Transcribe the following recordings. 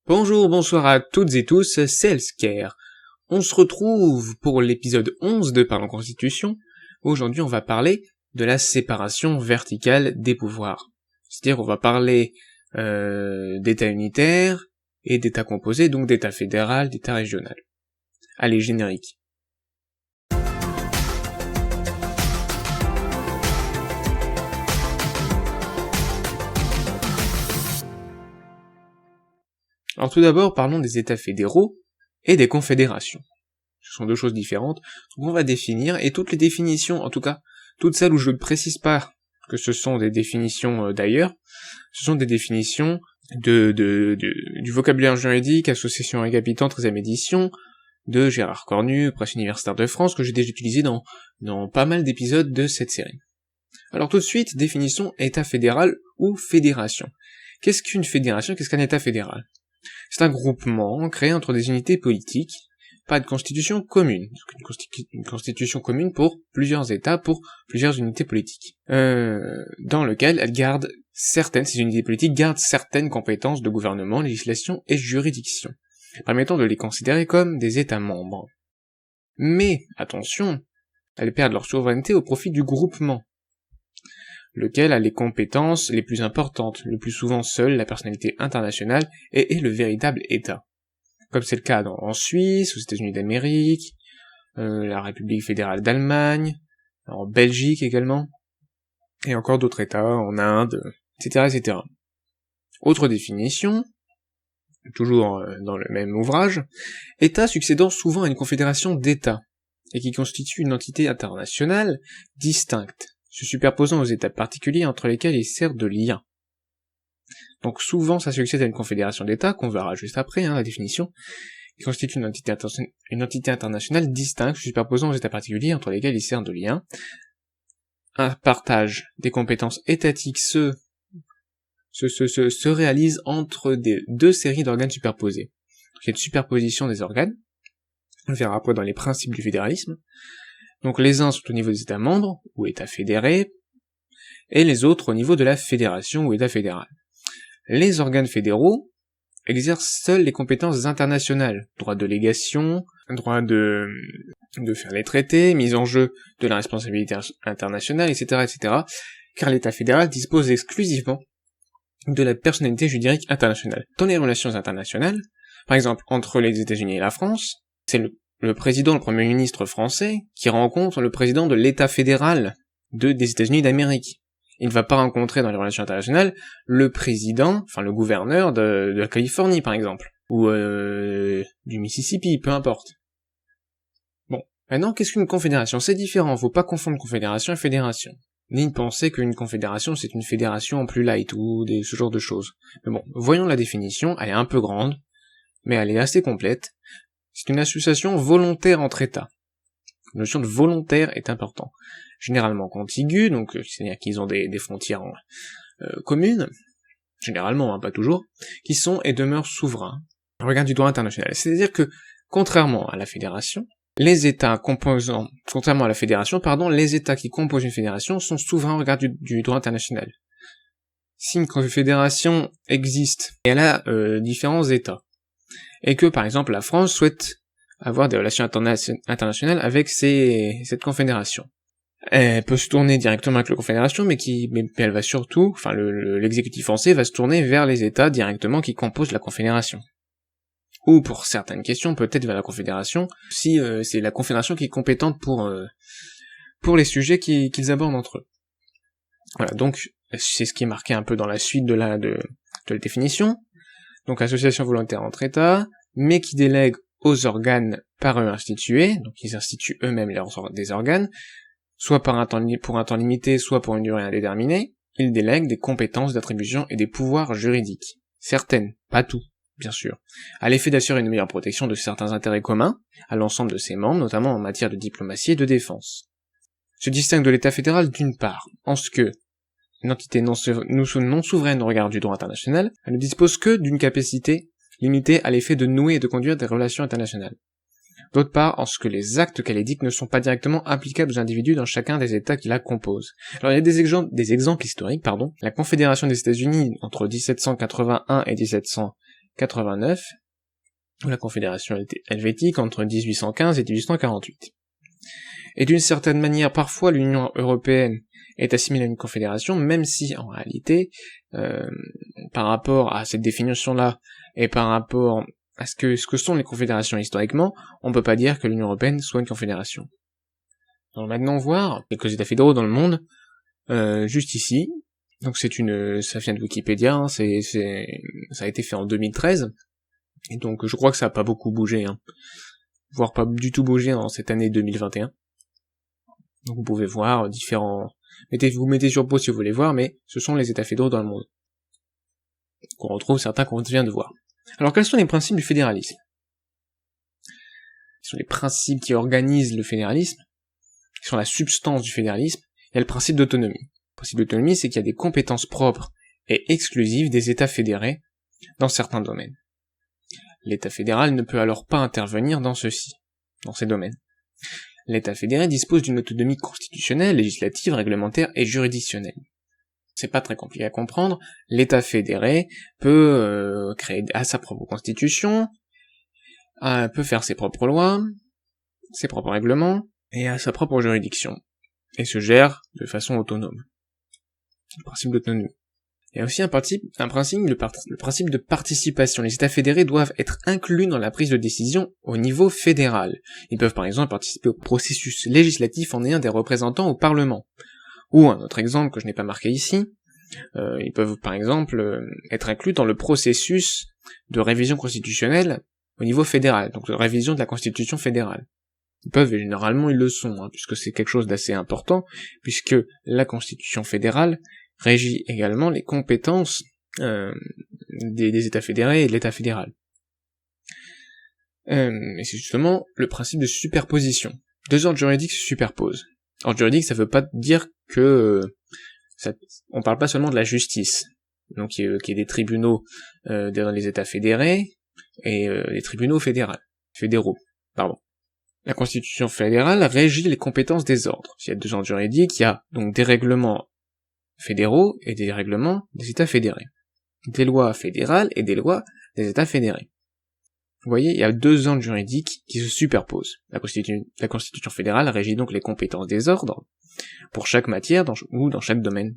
Bonjour, bonsoir à toutes et tous, c'est Elsker. On se retrouve pour l'épisode 11 de Parlons Constitution. Aujourd'hui, on va parler de la séparation verticale des pouvoirs. C'est-à-dire, on va parler d'État unitaire et d'État composé, donc d'État fédéral, d'État régional. Allez, générique. Alors tout d'abord, parlons des États fédéraux et des confédérations. Ce sont deux choses différentes, donc on va définir, et toutes les définitions, en tout cas, toutes celles où je ne précise pas que ce sont des définitions d'ailleurs, ce sont des définitions du vocabulaire juridique, association récapitant 13e édition, de Gérard Cornu, Presse universitaire de France, que j'ai déjà utilisé dans pas mal d'épisodes de cette série. Alors tout de suite, définition État fédéral ou fédération. Qu'est-ce qu'une fédération, qu'est-ce qu'un État fédéral ? C'est un groupement créé entre des unités politiques, pas de constitution commune. Une constitution commune pour plusieurs États, pour plusieurs unités politiques. Dans lequel ces unités politiques gardent certaines compétences de gouvernement, législation et juridiction, permettant de les considérer comme des États membres. Mais, attention, elles perdent leur souveraineté au profit du groupement, lequel a les compétences les plus importantes, le plus souvent seul la personnalité internationale et est le véritable État. Comme c'est le cas en Suisse, aux États-Unis d'Amérique, la République fédérale d'Allemagne, en Belgique également, et encore d'autres États, en Inde, etc., etc. Autre définition, toujours dans le même ouvrage, État succédant souvent à une confédération d'États, et qui constitue une entité internationale distincte, se superposant aux États particuliers entre lesquels il sert de lien. Donc souvent ça succède à une confédération d'États, qu'on verra juste après, la définition, qui constitue une entité internationale distincte, se superposant aux États particuliers entre lesquels il sert de lien. Un partage des compétences étatiques se réalise entre deux séries d'organes superposés. Donc il y a une superposition des organes, on le verra après dans les principes du fédéralisme. Donc les uns sont au niveau des États membres, ou États fédérés, et les autres au niveau de la fédération, ou État fédéral. Les organes fédéraux exercent seuls les compétences internationales, droit de légation, droit de faire les traités, mise en jeu de la responsabilité internationale, etc., etc., car l'État fédéral dispose exclusivement de la personnalité juridique internationale. Dans les relations internationales, par exemple entre les États-Unis et la France, c'est le président, le premier ministre français, qui rencontre le président de l'État fédéral des États-Unis d'Amérique. Il ne va pas rencontrer dans les relations internationales le président, enfin le gouverneur de la Californie par exemple, ou du Mississippi, peu importe. Bon, maintenant qu'est-ce qu'une confédération ? C'est différent, faut pas confondre confédération et fédération. Ni penser qu'une confédération c'est une fédération en plus light ou ce genre de choses. Mais bon, voyons la définition, elle est un peu grande, mais elle est assez complète. C'est une association volontaire entre États. La notion de volontaire est importante. Généralement contiguës, donc c'est-à-dire qu'ils ont des frontières communes, généralement, pas toujours, qui sont et demeurent souverains au regard du droit international. C'est-à-dire que, contrairement à la fédération, les États qui composent une fédération sont souverains au regard du droit international. Si une confédération existe, et elle a différents États, et que, par exemple, la France souhaite avoir des relations internationales avec cette confédération. Elle peut se tourner directement avec la confédération, mais elle va surtout, l'exécutif français va se tourner vers les États directement qui composent la confédération. Ou pour certaines questions, peut-être vers la confédération, si c'est la confédération qui est compétente pour les sujets qu'ils abordent entre eux. Voilà, donc c'est ce qui est marqué un peu dans la suite de la définition. Donc association volontaire entre États, mais qui délègue aux organes par eux institués, donc ils instituent eux-mêmes des organes, soit pour un temps limité, soit pour une durée indéterminée, ils délèguent des compétences d'attribution et des pouvoirs juridiques. Certaines, pas tout, bien sûr, à l'effet d'assurer une meilleure protection de certains intérêts communs à l'ensemble de ses membres, notamment en matière de diplomatie et de défense. Se distingue de l'État fédéral d'une part, en ce que une entité non souveraine au regard du droit international, elle ne dispose que d'une capacité limitée à l'effet de nouer et de conduire des relations internationales. D'autre part, en ce que les actes qu'elle édicte ne sont pas directement applicables aux individus dans chacun des États qui la composent. Alors il y a des exemples historiques, La Confédération des États-Unis entre 1781 et 89, ou la Confédération helvétique entre 1815 et 1848. Et d'une certaine manière, parfois l'Union européenne est assimilée à une confédération, même si, en réalité, par rapport à cette définition-là, et par rapport à ce que sont les confédérations historiquement, on peut pas dire que l'Union européenne soit une confédération. On va maintenant voir quelques états fédéraux dans le monde, juste ici. Donc ça vient de Wikipédia, hein, ça a été fait en 2013, et donc je crois que ça a pas beaucoup bougé, hein, voire pas du tout bougé dans cette année 2021. Donc vous pouvez voir différents... Vous mettez sur pause si vous voulez voir, mais ce sont les états fédéraux dans le monde. Qu'on retrouve certains qu'on vient de voir. Alors quels sont les principes du fédéralisme? Quels sont les principes qui organisent le fédéralisme? Qui sont la substance du fédéralisme? Il y a le principe d'autonomie. Le principe d'autonomie, c'est qu'il y a des compétences propres et exclusives des états fédérés dans certains domaines. L'État fédéral ne peut alors pas intervenir dans ces domaines. L'État fédéré dispose d'une autonomie constitutionnelle, législative, réglementaire et juridictionnelle. C'est pas très compliqué à comprendre. L'État fédéré peut créer sa propre constitution, peut faire ses propres lois, ses propres règlements, et a sa propre juridiction, et se gère de façon autonome. Le principe d'autonomie. Il y a aussi le principe de participation. Les États fédérés doivent être inclus dans la prise de décision au niveau fédéral. Ils peuvent par exemple participer au processus législatif en ayant des représentants au Parlement. Ou un autre exemple que je n'ai pas marqué ici, ils peuvent par exemple être inclus dans le processus de révision constitutionnelle au niveau fédéral, donc de révision de la Constitution fédérale. Ils peuvent, et généralement ils le sont, hein, puisque c'est quelque chose d'assez important, puisque la Constitution fédérale régit également les compétences des États fédérés et de l'État fédéral. Et c'est justement le principe de superposition. Deux ordres juridiques se superposent. Ordre juridique, ça veut pas dire que on parle pas seulement de la justice, donc qui est des tribunaux dans les États fédérés et les tribunaux fédéraux. La Constitution fédérale régit les compétences des ordres. S'il y a deux ordres juridiques, il y a donc des règlements fédéraux et des règlements des États fédérés. Des lois fédérales et des lois des États fédérés. Vous voyez, il y a deux ordres juridiques qui se superposent. La Constitution fédérale régit donc les compétences des ordres pour chaque matière ou dans chaque domaine.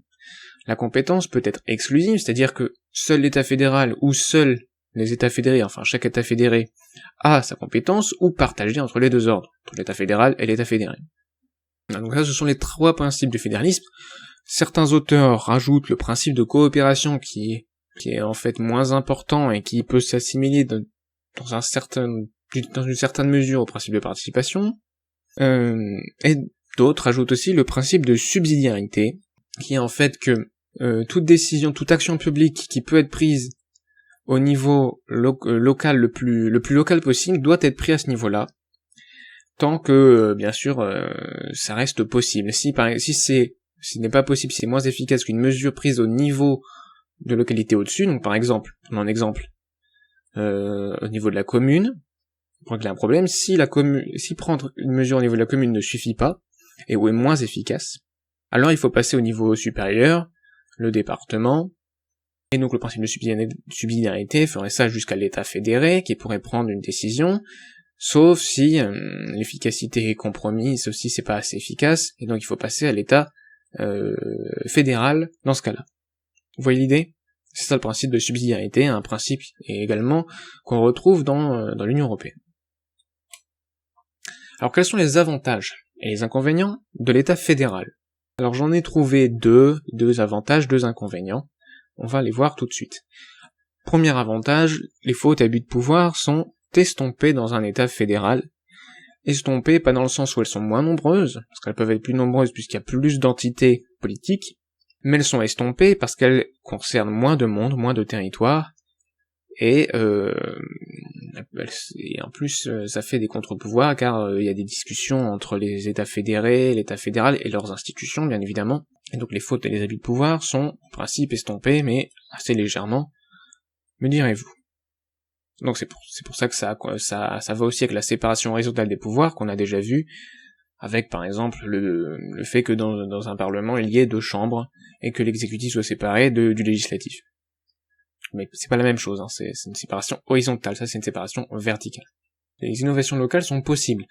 La compétence peut être exclusive, c'est-à-dire que seul l'État fédéral ou seuls les États fédérés, enfin chaque État fédéré, a sa compétence, ou partagée entre les deux ordres, entre l'État fédéral et l'État fédéré. Donc ça, ce sont les trois principes du fédéralisme. Certains auteurs rajoutent le principe de coopération qui est en fait moins important et qui peut s'assimiler dans une certaine mesure au principe de participation. Et d'autres ajoutent aussi le principe de subsidiarité, qui est en fait que toute décision, toute action publique qui peut être prise au niveau local le plus local possible doit être prise à ce niveau-là, tant que bien sûr ça reste possible. Si ce n'est pas possible, si c'est moins efficace qu'une mesure prise au niveau de localité au-dessus, donc par exemple, mon exemple, au niveau de la commune, on croit qu'il y a un problème, si prendre une mesure au niveau de la commune ne suffit pas, et ou est moins efficace, alors il faut passer au niveau supérieur, le département, et donc le principe de subsidiarité ferait ça jusqu'à l'État fédéré, qui pourrait prendre une décision, sauf si l'efficacité est compromise, sauf si c'est pas assez efficace, et donc il faut passer à l'État fédéral dans ce cas-là. Vous voyez l'idée? C'est ça le principe de subsidiarité, un principe également qu'on retrouve dans l'Union européenne. Alors quels sont les avantages et les inconvénients de l'État fédéral? Alors j'en ai trouvé deux avantages, deux inconvénients. On va les voir tout de suite. Premier avantage, les fautes et abus de pouvoir sont estompées dans un État fédéral. Estompées, pas dans le sens où elles sont moins nombreuses, parce qu'elles peuvent être plus nombreuses puisqu'il y a plus d'entités politiques, mais elles sont estompées parce qu'elles concernent moins de monde, moins de territoire, et en plus ça fait des contre-pouvoirs car il y a des discussions entre les États fédérés, l'État fédéral et leurs institutions bien évidemment, et donc les fautes et les abus de pouvoir sont en principe estompés mais assez légèrement, me direz-vous. Donc c'est pour ça que ça va aussi avec la séparation horizontale des pouvoirs qu'on a déjà vu, avec par exemple le fait que dans un parlement il y ait deux chambres et que l'exécutif soit séparé du législatif. Mais c'est pas la même chose, hein. C'est une séparation horizontale, ça c'est une séparation verticale. Les innovations locales sont possibles.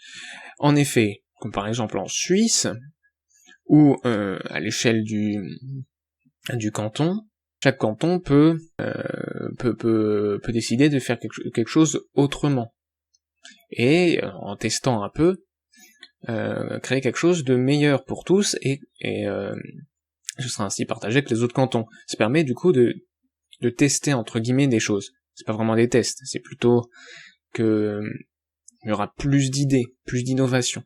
En effet, comme par exemple en Suisse, où à l'échelle du canton, chaque canton peut décider de faire quelque chose autrement. Et en testant un peu, créer quelque chose de meilleur pour tous et ce sera ainsi partagé avec les autres cantons. Ça permet du coup de tester entre guillemets des choses. C'est pas vraiment des tests, c'est plutôt que il y aura plus d'idées, plus d'innovations.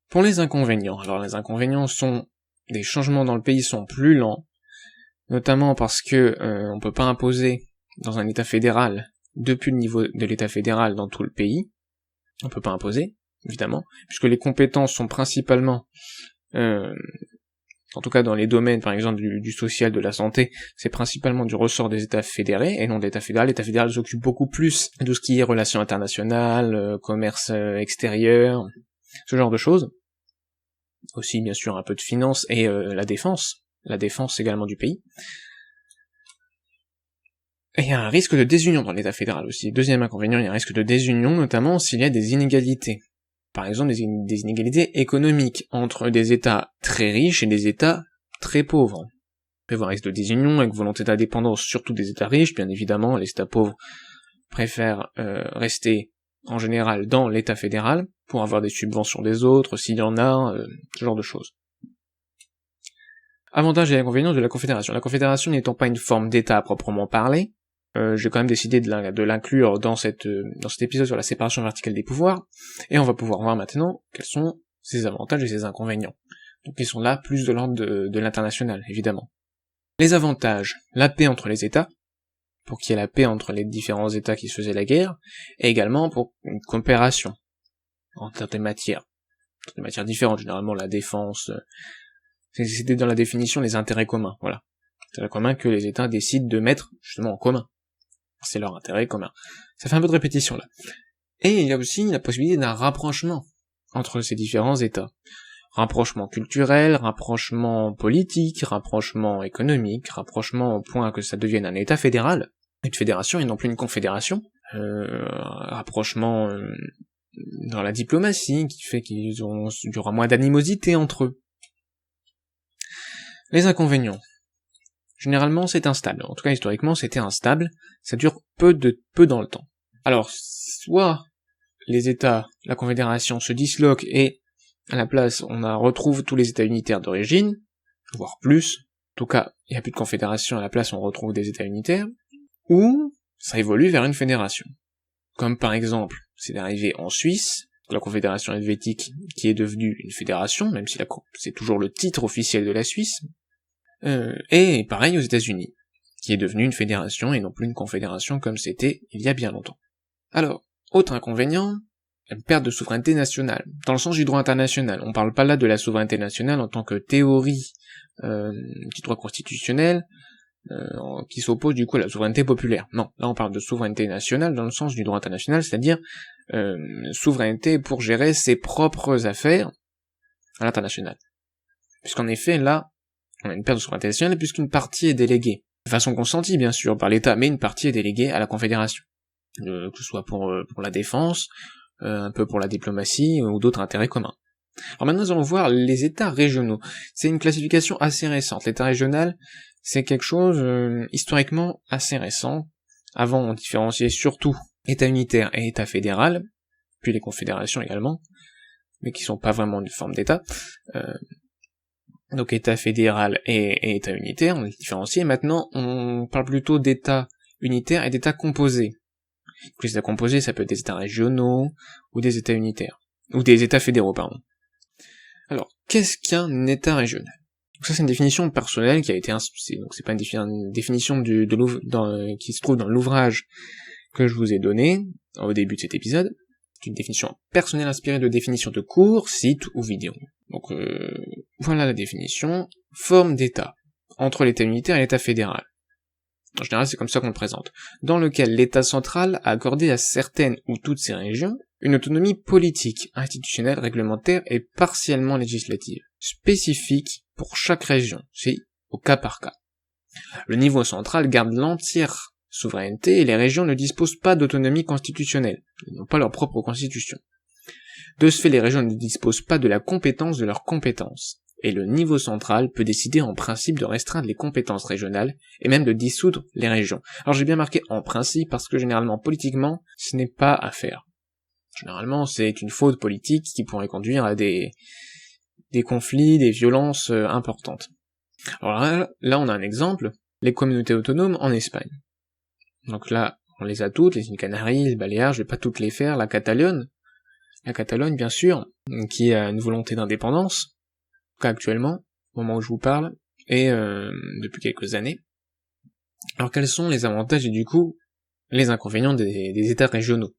Pour les inconvénients, alors les inconvénients sont des changements dans le pays sont plus lents, notamment parce que on peut pas imposer dans un État fédéral depuis le niveau de l'État fédéral dans tout le pays. On peut pas imposer, évidemment, puisque les compétences sont principalement, en tout cas dans les domaines, par exemple, du social, de la santé, c'est principalement du ressort des États fédérés, et non de l'État fédéral. L'État fédéral s'occupe beaucoup plus de ce qui est relations internationales, commerce extérieur, ce genre de choses. Aussi, bien sûr, un peu de finance et la défense également du pays. Et il y a un risque de désunion dans l'État fédéral aussi. Deuxième inconvénient, il y a un risque de désunion, notamment s'il y a des inégalités. Par exemple, des inégalités économiques entre des États très riches et des États très pauvres. Il peut y avoir un risque de désunion avec volonté d'indépendance, surtout des États riches, bien évidemment. Les États pauvres préfèrent rester en général dans l'État fédéral pour avoir des subventions des autres, s'il y en a, ce genre de choses. Avantages et inconvénients de la Confédération. La Confédération n'étant pas une forme d'État à proprement parler, j'ai quand même décidé de l'inclure dans cet épisode sur la séparation verticale des pouvoirs, et on va pouvoir voir maintenant quels sont ses avantages et ses inconvénients. Donc ils sont là plus de l'ordre de l'international, évidemment. Les avantages, la paix entre les États, pour qu'il y ait la paix entre les différents États qui se faisaient la guerre, et également pour une coopération entre des matières différentes, généralement la défense, c'était dans la définition les intérêts communs, voilà. Intérêts communs que les États décident de mettre justement en commun. C'est leur intérêt commun. Ça fait un peu de répétition là. Et il y a aussi la possibilité d'un rapprochement entre ces différents États. Rapprochement culturel, rapprochement politique, rapprochement économique, rapprochement au point que ça devienne un État fédéral, une fédération et non plus une confédération. Rapprochement dans la diplomatie qui fait qu'il y aura moins d'animosité entre eux. Les inconvénients. Généralement, c'est instable. En tout cas, historiquement, c'était instable. Ça dure peu dans le temps. Alors, soit les États, la Confédération se disloquent et, à la place, on retrouve tous les États unitaires d'origine, voire plus. En tout cas, il n'y a plus de Confédération, à la place, on retrouve des États unitaires. Ou, ça évolue vers une fédération. Comme par exemple, c'est arrivé en Suisse, la Confédération helvétique qui est devenue une fédération, même si c'est toujours le titre officiel de la Suisse. Et pareil aux États-Unis, qui est devenue une fédération et non plus une confédération comme c'était il y a bien longtemps. Alors, autre inconvénient, une perte de souveraineté nationale. Dans le sens du droit international, on parle pas là de la souveraineté nationale en tant que théorie du droit constitutionnel, qui s'oppose du coup à la souveraineté populaire. Non, là on parle de souveraineté nationale dans le sens du droit international, c'est-à-dire souveraineté pour gérer ses propres affaires à l'international. Puisqu'en effet, là, on a une perte de souveraineté nationale puisqu'une partie est déléguée. De façon consentie, bien sûr, par l'État, mais une partie est déléguée à la Confédération. Que ce soit pour la défense, un peu pour la diplomatie, ou d'autres intérêts communs. Alors maintenant, nous allons voir les États régionaux. C'est une classification assez récente. L'État régional, c'est quelque chose historiquement assez récent. Avant, on différenciait surtout État unitaire et État fédéral, puis les confédérations également, mais qui sont pas vraiment une forme d'État. Donc État fédéral et État unitaire, on les différencie. Maintenant, on parle plutôt d'État unitaire et d'État composé. Donc, les États composés, ça peut être des États régionaux ou des États unitaires, ou des États fédéraux, pardon. Alors, qu'est-ce qu'un État régional? Donc ça, c'est une définition personnelle qui a été donc c'est pas une définition qui se trouve dans l'ouvrage que je vous ai donné au début de cet épisode. C'est une définition personnelle inspirée de définitions de cours, sites ou vidéos. Donc voilà la définition. Forme d'État entre l'État unitaire et l'État fédéral. En général, c'est comme ça qu'on le présente. Dans lequel l'État central a accordé à certaines ou toutes ces régions une autonomie politique, institutionnelle, réglementaire et partiellement législative, spécifique pour chaque région, c'est au cas par cas. Le niveau central garde l'entière souveraineté et les régions ne disposent pas d'autonomie constitutionnelle, ils n'ont pas leur propre constitution. De ce fait, les régions ne disposent pas de la compétence de leurs compétences, et le niveau central peut décider en principe de restreindre les compétences régionales et même de dissoudre les régions. Alors j'ai bien marqué en principe parce que généralement, politiquement, ce n'est pas à faire. Généralement, c'est une faute politique qui pourrait conduire à des conflits, des violences importantes. Alors là, on a un exemple, les communautés autonomes en Espagne. Donc là, on les a toutes, les îles Canaries, les Baléares, je vais pas toutes les faire, la Catalogne, bien sûr, qui a une volonté d'indépendance, en tout cas actuellement, au moment où je vous parle, et depuis quelques années. Alors quels sont les avantages et du coup, les inconvénients des États régionaux?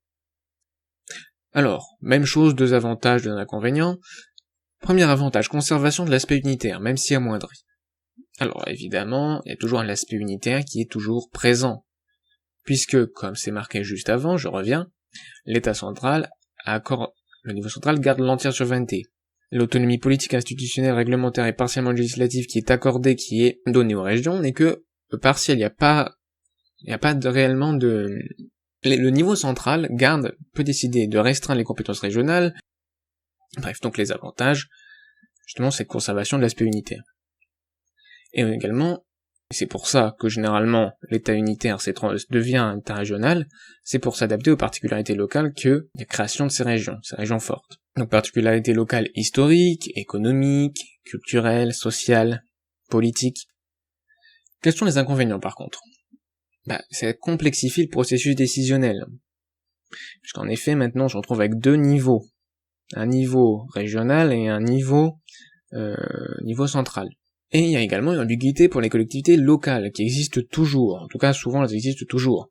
Alors, même chose, 2 avantages, 2 inconvénients. Premier avantage, conservation de l'aspect unitaire, même si amoindri. Alors évidemment, il y a toujours l'aspect unitaire qui est toujours présent, puisque, comme c'est marqué juste avant, je reviens, l'État central le niveau central garde l'entière souveraineté. L'autonomie politique, institutionnelle, réglementaire et partiellement législative qui est accordée, qui est donnée aux régions, n'est que partielle, il n'y a pas réellement de... Le niveau central peut décider de restreindre les compétences régionales, bref, donc les avantages, justement, cette conservation de l'aspect unitaire. Et également, c'est pour ça que généralement l'État unitaire devient un État régional, c'est pour s'adapter aux particularités locales que la création de ces régions fortes. Donc particularités locales historiques, économiques, culturelles, sociales, politiques. Quels sont les inconvénients par contre? Ça complexifie le processus décisionnel. Puisqu'en effet, maintenant, je me retrouve avec 2 niveaux. Un niveau régional et un niveau central. Et il y a également une ambiguïté pour les collectivités locales, qui existent toujours. En tout cas, souvent, elles existent toujours.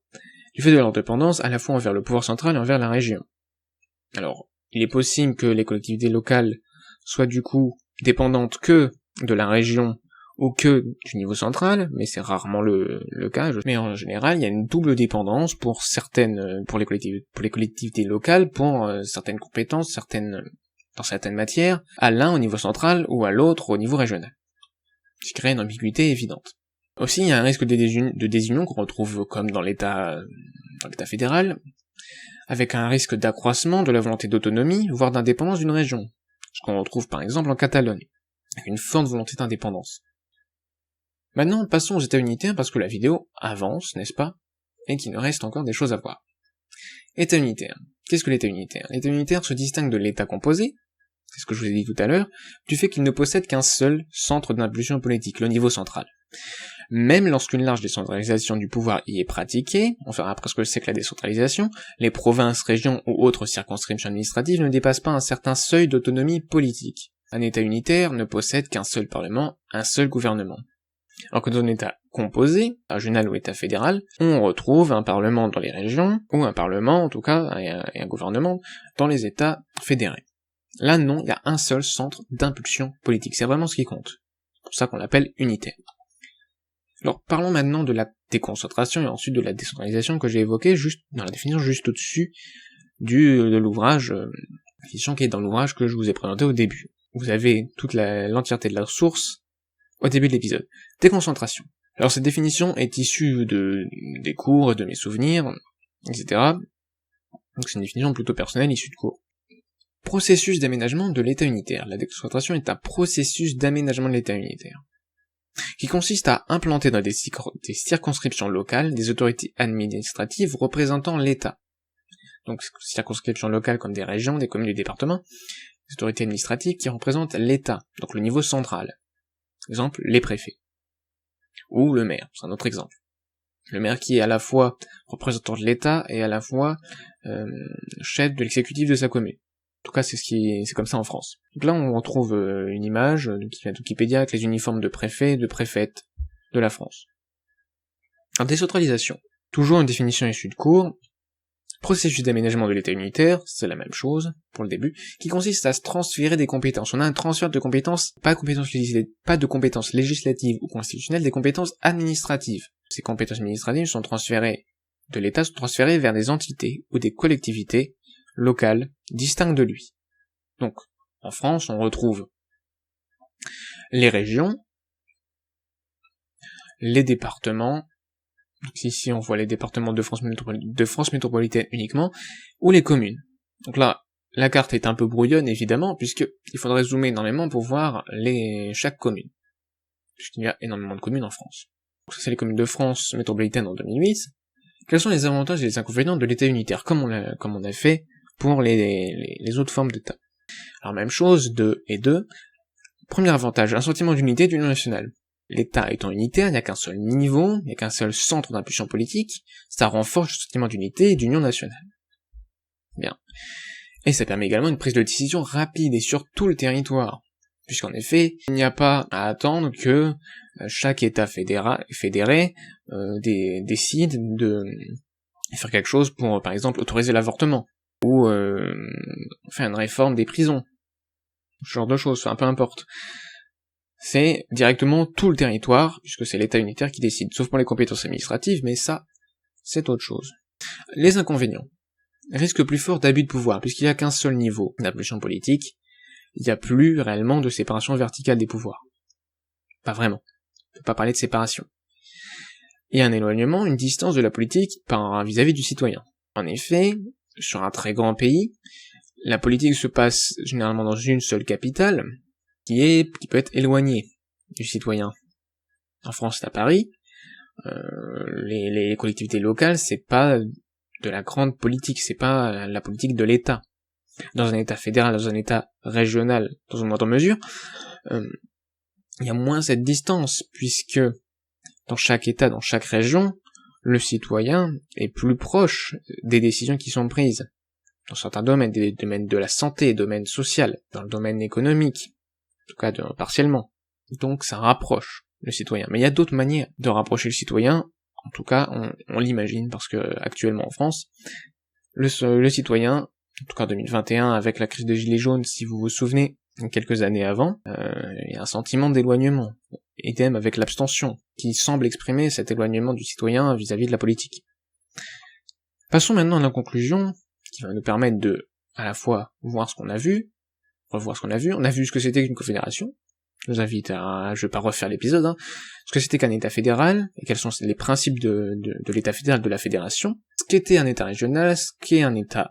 Du fait de leur dépendance, à la fois envers le pouvoir central et envers la région. Alors, il est possible que les collectivités locales soient du coup dépendantes que de la région ou que du niveau central, mais c'est rarement le cas. Mais en général, il y a une double dépendance pour les collectivités locales, pour certaines compétences, dans certaines matières, à l'un au niveau central ou à l'autre au niveau régional. Ce qui crée une ambiguïté évidente. Aussi, il y a un risque de désunion qu'on retrouve comme dans l'État fédéral, avec un risque d'accroissement de la volonté d'autonomie, voire d'indépendance d'une région, ce qu'on retrouve par exemple en Catalogne, avec une forte volonté d'indépendance. Maintenant, passons aux États unitaires parce que la vidéo avance, n'est-ce pas, et qu'il nous reste encore des choses à voir. État unitaire. Qu'est-ce que l'État unitaire? L'État unitaire se distingue de l'État composé, c'est ce que je vous ai dit tout à l'heure, du fait qu'il ne possède qu'un seul centre d'impulsion politique, le niveau central. Même lorsqu'une large décentralisation du pouvoir y est pratiquée, on fera presque le siècle la décentralisation, les provinces, régions ou autres circonscriptions administratives ne dépassent pas un certain seuil d'autonomie politique. Un État unitaire ne possède qu'un seul parlement, un seul gouvernement. Alors que dans un État composé, régional ou État fédéral, on retrouve un parlement dans les régions, ou un parlement en tout cas, et un gouvernement dans les États fédérés. Là non, il y a un seul centre d'impulsion politique, c'est vraiment ce qui compte. C'est pour ça qu'on l'appelle unitaire. Alors parlons maintenant de la déconcentration et ensuite de la décentralisation que j'ai évoquée juste dans la définition juste au-dessus de l'ouvrage, la définition qui est dans l'ouvrage que je vous ai présenté au début. Vous avez toute l'entièreté de la source au début de l'épisode. Déconcentration. Alors cette définition est issue des cours, de mes souvenirs, etc. Donc c'est une définition plutôt personnelle issue de cours. Processus d'aménagement de l'État unitaire. La déconcentration est un processus d'aménagement de l'État unitaire, qui consiste à implanter dans des circonscriptions locales des autorités administratives représentant l'État. Donc circonscriptions locales comme des régions, des communes, des départements, des autorités administratives qui représentent l'État, donc le niveau central. Exemple, les préfets. Ou le maire, c'est un autre exemple. Le maire qui est à la fois représentant de l'État et à la fois chef de l'exécutif de sa commune. En tout cas, c'est comme ça en France. Donc là, on retrouve une image qui vient de Wikipédia avec les uniformes de préfets et de préfètes de la France. Alors, décentralisation. Toujours une définition issue de cours. Processus d'aménagement de l'État unitaire, c'est la même chose, pour le début, qui consiste à se transférer des compétences. On a un transfert de compétences, pas de compétences législatives ou constitutionnelles, des compétences administratives. Ces compétences administratives sont transférées de l'État, vers des entités ou des collectivités locales distinctes de lui. Donc, en France, on retrouve les régions, les départements, donc ici on voit les départements de France métropolitaine uniquement, ou les communes. Donc là, la carte est un peu brouillonne évidemment, puisqu'il faudrait zoomer énormément pour voir chaque commune, puisqu'il y a énormément de communes en France. Donc ça c'est les communes de France métropolitaine en 2008. Quels sont les avantages et les inconvénients de l'État unitaire, comme on a fait pour les autres formes d'État? Alors même chose, 2 et 2. Premier avantage, un sentiment d'unité et d'union nationale. L'État étant unitaire, il n'y a qu'un seul niveau, il n'y a qu'un seul centre d'impulsion politique, ça renforce le sentiment d'unité et d'union nationale. Bien. Et ça permet également une prise de décision rapide et sur tout le territoire, puisqu'en effet, il n'y a pas à attendre que chaque État fédéré décide de faire quelque chose pour, par exemple, autoriser l'avortement, ou faire une réforme des prisons, ce genre de choses, peu importe. C'est directement tout le territoire, puisque c'est l'État unitaire qui décide, sauf pour les compétences administratives, mais ça, c'est autre chose. Les inconvénients. Risque plus fort d'abus de pouvoir, puisqu'il n'y a qu'un seul niveau d'impulsion politique, il n'y a plus réellement de séparation verticale des pouvoirs. Pas vraiment. On peut pas parler de séparation. Et un éloignement, une distance de la politique vis-à-vis du citoyen. En effet, sur un très grand pays, la politique se passe généralement dans une seule capitale, qui peut être éloignée du citoyen. En France, c'est à Paris. Les collectivités locales, c'est pas de la grande politique, c'est pas la politique de l'État. Dans un État fédéral, dans un État régional, dans une moindre mesure, il y a moins cette distance, puisque dans chaque État, dans chaque région, le citoyen est plus proche des décisions qui sont prises. Dans certains domaines, des domaines de la santé, domaine social, dans le domaine économique, en tout cas partiellement. Donc ça rapproche le citoyen. Mais il y a d'autres manières de rapprocher le citoyen, en tout cas on l'imagine, parce que actuellement en France, le citoyen, en tout cas en 2021, avec la crise des Gilets jaunes, si vous vous souvenez, quelques années avant, il y a un sentiment d'éloignement, idem avec l'abstention, qui semble exprimer cet éloignement du citoyen vis-à-vis de la politique. Passons maintenant à la conclusion, qui va nous permettre de, à la fois, voir ce qu'on a vu, revoir ce qu'on a vu. On a vu ce que c'était qu'une confédération. Je vous invite je vais pas refaire l'épisode, ce que c'était qu'un État fédéral, et quels sont les principes de l'État fédéral, de la fédération, ce qu'était un État régional, ce qu'est un État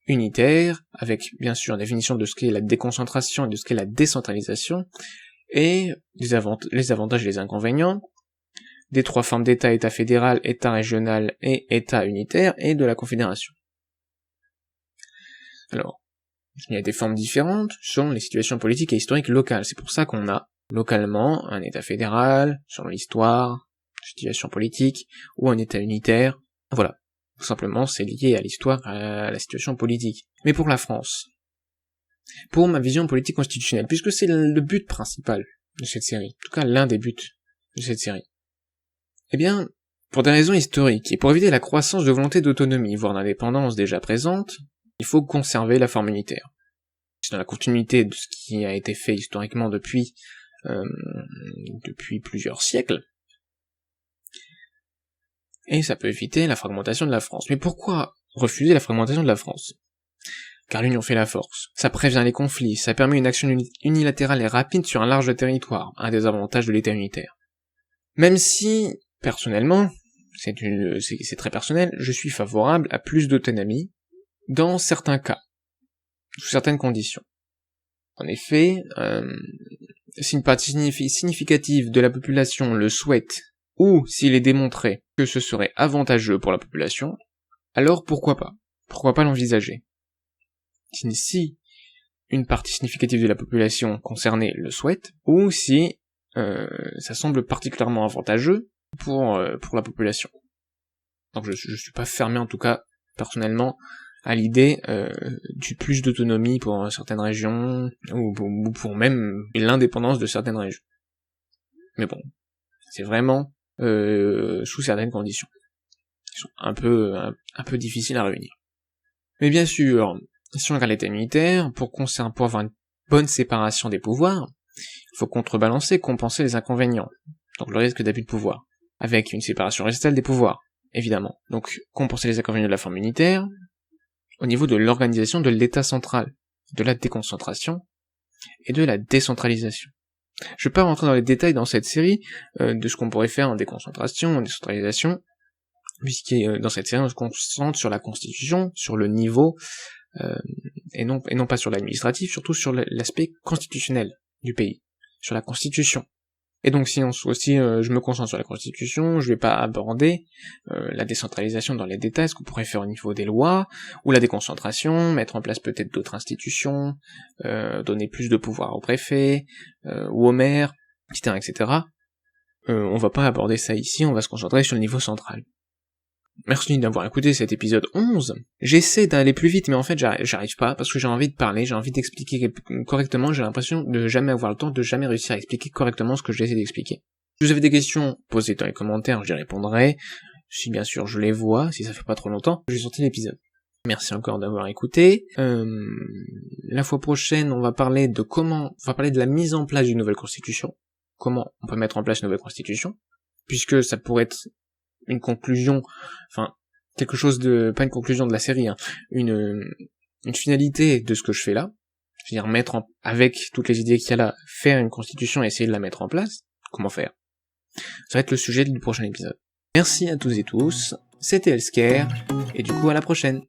unitaire, avec bien sûr une définition de ce qu'est la déconcentration et de ce qu'est la décentralisation, et les avantages et les inconvénients, des trois formes d'État, État fédéral, État régional et État unitaire, et de la confédération. Alors, il y a des formes différentes selon les situations politiques et historiques locales. C'est pour ça qu'on a localement un État fédéral, selon l'histoire, situation politique, ou un État unitaire. Voilà. Tout simplement, c'est lié à l'histoire, à la situation politique. Mais pour la France, pour ma vision politique constitutionnelle, puisque c'est le but principal de cette série, en tout cas l'un des buts de cette série, eh bien, pour des raisons historiques, et pour éviter la croissance de volonté d'autonomie, voire d'indépendance déjà présente, il faut conserver la forme unitaire. C'est dans la continuité de ce qui a été fait historiquement depuis plusieurs siècles, et ça peut éviter la fragmentation de la France. Mais pourquoi refuser la fragmentation de la France? Car l'union fait la force, ça prévient les conflits, ça permet une action unilatérale et rapide sur un large territoire, un des avantages de l'État unitaire. Même si, personnellement, c'est très personnel, je suis favorable à plus d'autonomie, dans certains cas, sous certaines conditions. En effet, si une partie significative de la population le souhaite, ou s'il est démontré que ce serait avantageux pour la population, alors pourquoi pas? Pourquoi pas l'envisager? Si une partie significative de la population concernée le souhaite, ou si ça semble particulièrement avantageux pour la population. Donc je suis pas fermé en tout cas, personnellement, à l'idée du plus d'autonomie pour certaines régions, ou pour même l'indépendance de certaines régions. Mais bon, c'est vraiment sous certaines conditions, qui sont un peu difficiles à réunir. Mais bien sûr, si on regarde l'État unitaire, pour avoir une bonne séparation des pouvoirs, il faut contrebalancer, compenser les inconvénients, donc le risque d'abus de pouvoir, avec une séparation horizontale des pouvoirs, évidemment. Donc compenser les inconvénients de la forme unitaire, au niveau de l'organisation de l'État central, de la déconcentration et de la décentralisation. Je vais pas rentrer dans les détails dans cette série de ce qu'on pourrait faire en déconcentration, en décentralisation, puisque dans cette série on se concentre sur la constitution, sur le niveau, et non pas sur l'administratif, surtout sur l'aspect constitutionnel du pays, sur la constitution. Et donc si je me concentre sur la constitution, je vais pas aborder la décentralisation dans les détails, ce qu'on pourrait faire au niveau des lois, ou la déconcentration, mettre en place peut-être d'autres institutions, donner plus de pouvoir au préfet, ou au maire, etc., etc. On va pas aborder ça ici, on va se concentrer sur le niveau central. Merci d'avoir écouté cet épisode 11. J'essaie d'aller plus vite, mais en fait j'arrive pas, parce que j'ai envie de parler, j'ai envie d'expliquer correctement, j'ai l'impression de jamais avoir le temps, de jamais réussir à expliquer correctement ce que j'essaie d'expliquer. Si vous avez des questions, posez dans les commentaires, j'y répondrai. Si bien sûr je les vois, si ça fait pas trop longtemps, je vais sortir l'épisode. Merci encore d'avoir écouté. La fois prochaine, on va parler de la mise en place d'une nouvelle constitution. Comment on peut mettre en place une nouvelle constitution, puisque ça pourrait être une conclusion, enfin, quelque chose de, pas une conclusion de la série, hein, une finalité de ce que je fais là, c'est-à-dire avec toutes les idées qu'il y a là, faire une constitution et essayer de la mettre en place, comment faire? Ça va être le sujet du prochain épisode. Merci à tous et tous, c'était Elsker, et du coup à la prochaine.